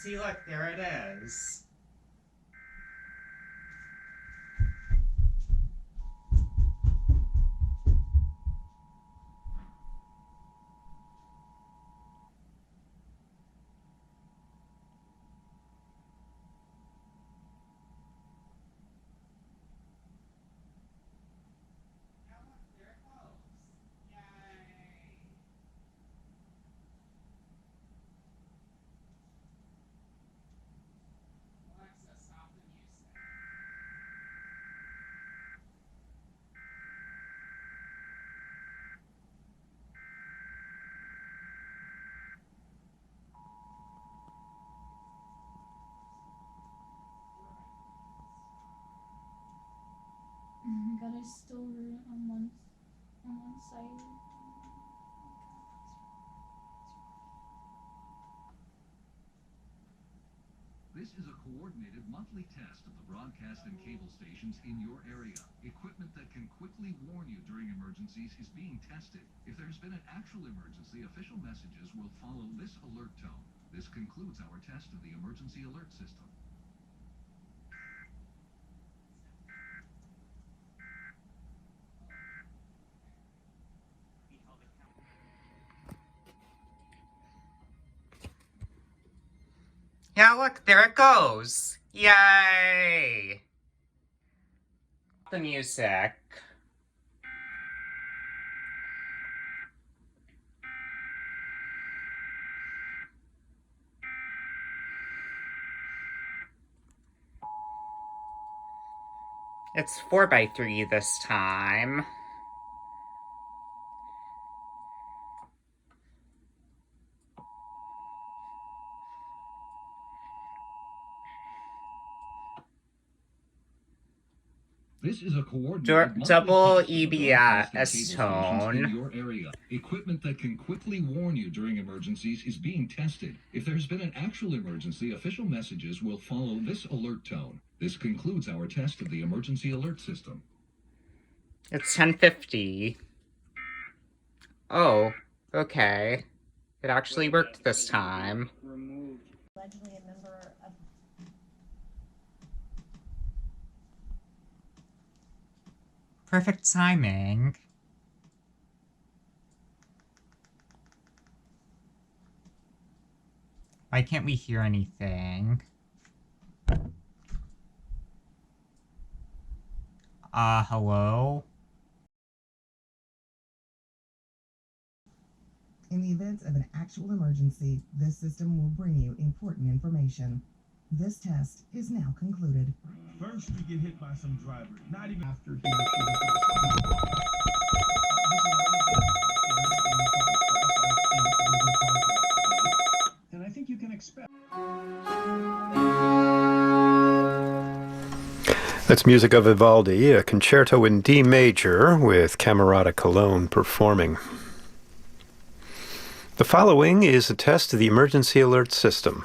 See, look, there it is. Oh my god, I still wrote it on one side. This is a coordinated monthly test of the broadcast and cable stations in your area. Equipment that can quickly warn you during emergencies is being tested. If there's been an actual emergency, official messages will follow this alert tone. This concludes our test of the emergency alert system. Yeah, look, there it goes. Yay! The music. It's 4x3 this time. This is a coordinated Double monthly test of the broadcast and EBS cable tone. stations in your area. Equipment that can quickly warn you during emergencies is being tested. If there's been an actual emergency, official messages will follow this alert tone. This concludes our test of the emergency alert system. It's 10:50. Oh, okay. It actually worked this time. Allegedly a member of... Perfect timing. Why can't we hear anything? Hello? In the event of an actual emergency, this system will bring you important information. This test is now concluded. First, we get hit by some driver, not even after he or she and I think you can expect. That's music of Vivaldi, a concerto in D major with Camerata Cologne performing. The following is a test of the emergency alert system.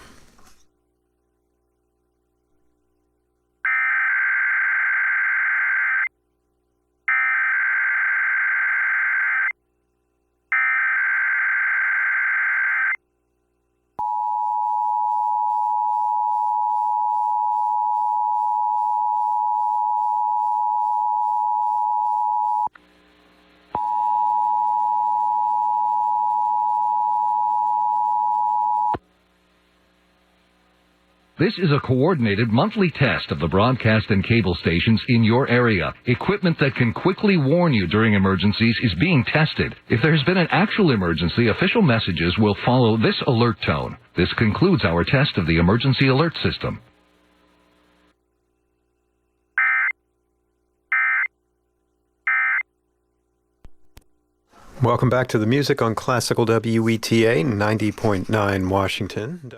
This is a coordinated monthly test of the broadcast and cable stations in your area. Equipment that can quickly warn you during emergencies is being tested. If there's been an actual emergency, official messages will follow this alert tone. This concludes our test of the emergency alert system. Welcome back to the music on Classical WETA 90.9 Washington.